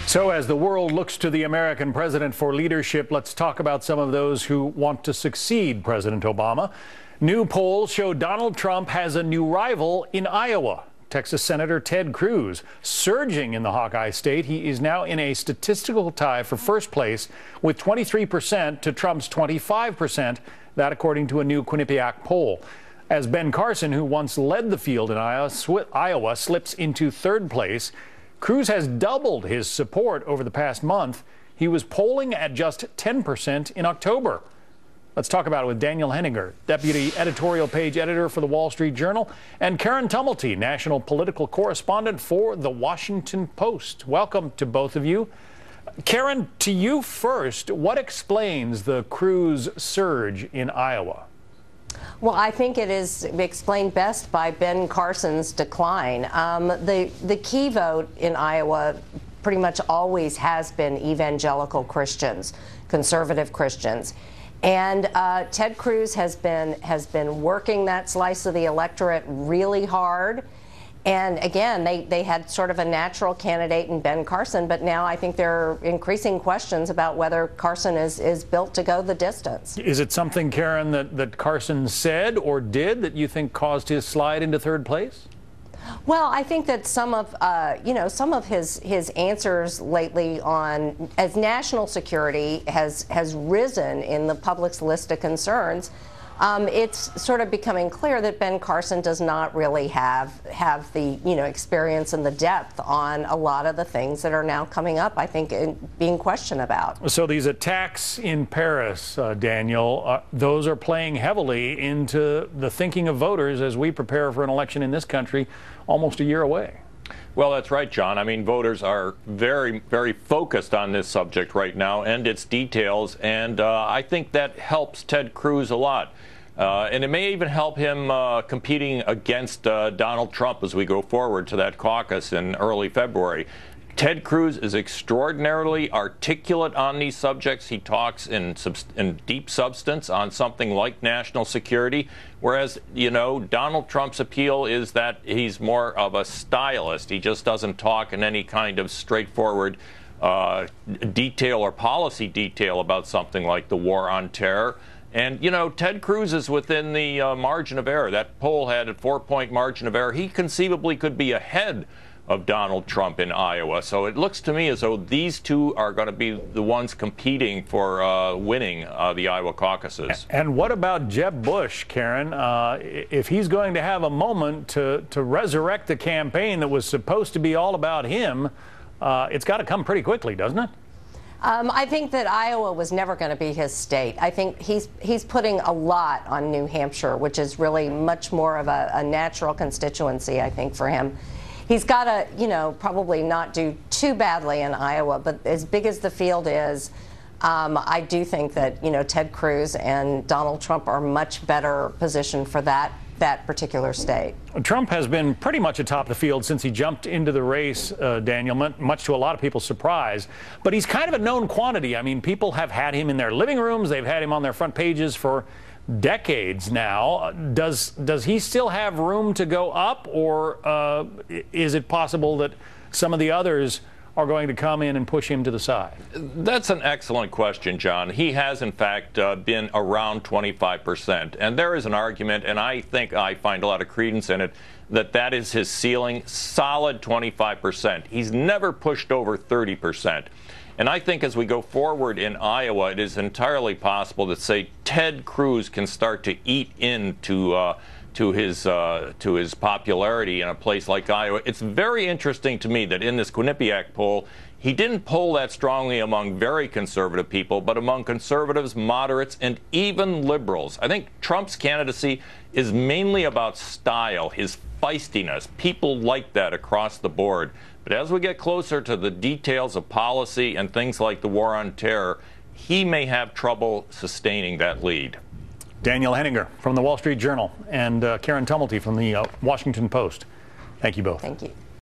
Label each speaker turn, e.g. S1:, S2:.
S1: So as the world looks to the American president for leadership, let's talk about some of those who want to succeed President Obama. New polls show Donald Trump has a new rival in Iowa. Texas Senator Ted Cruz surging in the Hawkeye state. He is now in a statistical tie for first place with 23% to Trump's 25%. That according to a new Quinnipiac poll. As Ben Carson, who once led the field in Iowa, slips into third place, Cruz has doubled his support over the past month. He was polling at just 10% in October. Let's talk about it with Daniel Henninger, deputy editorial page editor for the Wall Street Journal, and Karen Tumulty, national political correspondent for the Washington Post. Welcome to both of you. Karen, to you first, what explains the Cruz surge in Iowa?
S2: Well, I think it is explained best by Ben Carson's decline. The key vote in Iowa pretty much always has been evangelical Christians, conservative Christians. And Ted Cruz has been working that slice of the electorate really hard. And again, they had sort of a natural candidate in Ben Carson, but now I think there are increasing questions about whether Carson is built to go the distance. Is
S1: it something, Karen, that Carson said or did that you think caused his slide into third place?
S2: Well, I think that some of his answers lately on as national security has risen in the public's list of concerns. It's sort of becoming clear that Ben Carson does not really have the experience and the depth on a lot of the things that are now coming up, I think, being questioned about.
S1: So these attacks in Paris, Daniel, those are playing heavily into the thinking of voters as we prepare for an election in this country almost a year away.
S3: Well, that's right, John. I mean, voters are very, very focused on this subject right now and its details, and I think that helps Ted Cruz a lot. And it may even help him competing against Donald Trump as we go forward to that caucus in early February. Ted Cruz is extraordinarily articulate on these subjects. He talks in deep substance on something like national security, whereas, Donald Trump's appeal is that he's more of a stylist. He just doesn't talk in any kind of straightforward detail or policy detail about something like the war on terror. And, Ted Cruz is within the margin of error. That poll had a 4-point margin of error. He conceivably could be ahead of Donald Trump in Iowa. So it looks to me as though these two are going to be the ones competing for winning the Iowa caucuses.
S1: And what about Jeb Bush, Karen? If he's going to have a moment to resurrect the campaign that was supposed to be all about him, it's got to come pretty quickly, doesn't it?
S2: I think that Iowa was never going to be his state. I think he's putting a lot on New Hampshire, which is really much more of a natural constituency, I think, for him. He's got to, probably not do too badly in Iowa, but as big as the field is, I do think that, Ted Cruz and Donald Trump are much better positioned for that particular state.
S1: Trump has been pretty much atop the field since he jumped into the race, Daniel, much to a lot of people's surprise. But he's kind of a known quantity. I mean, people have had him in their living rooms. They've had him on their front pages for decades now. Does he still have room to go up, or is it possible that some of the others are going to come in and push him to the side?
S3: That's an excellent question, John. He has, in fact, been around 25%. And there is an argument, and I think I find a lot of credence in it, that is his ceiling, solid 25%. He's never pushed over 30%. And I think as we go forward in Iowa, it is entirely possible that, say, Ted Cruz can start to eat into to his popularity in a place like Iowa. It's very interesting to me that in this Quinnipiac poll, he didn't poll that strongly among very conservative people, but among conservatives, moderates, and even liberals. I think Trump's candidacy is mainly about style, his feistiness. People like that across the board. But as we get closer to the details of policy and things like the war on terror, he may have trouble sustaining that lead.
S1: Daniel Henninger from the Wall Street Journal and Karen Tumulty from the Washington Post. Thank you both.
S2: Thank you.